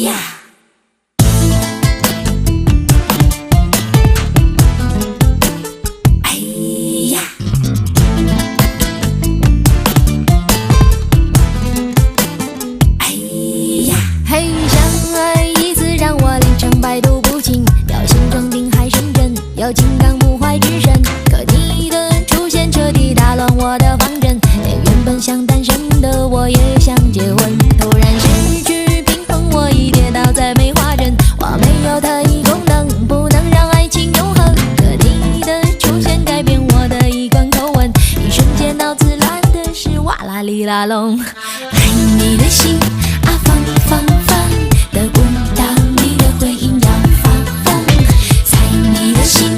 呀！哎呀！哎呀！嘿，相爱一次让我里程百毒不侵，表现装定还深真，有情感不坏之身。可你的出现彻底打乱我的方针，连原本想单身的我也想结婚。突然失去平衡，我已跌倒在梅花阵。我没有特异功能，不能让爱情永恒。可你的出现改变我的一贯口吻，一瞬间脑子乱的是哇啦哩啦隆。爱你的心啊，放放放，得不到你的回应要发疯。猜你的心。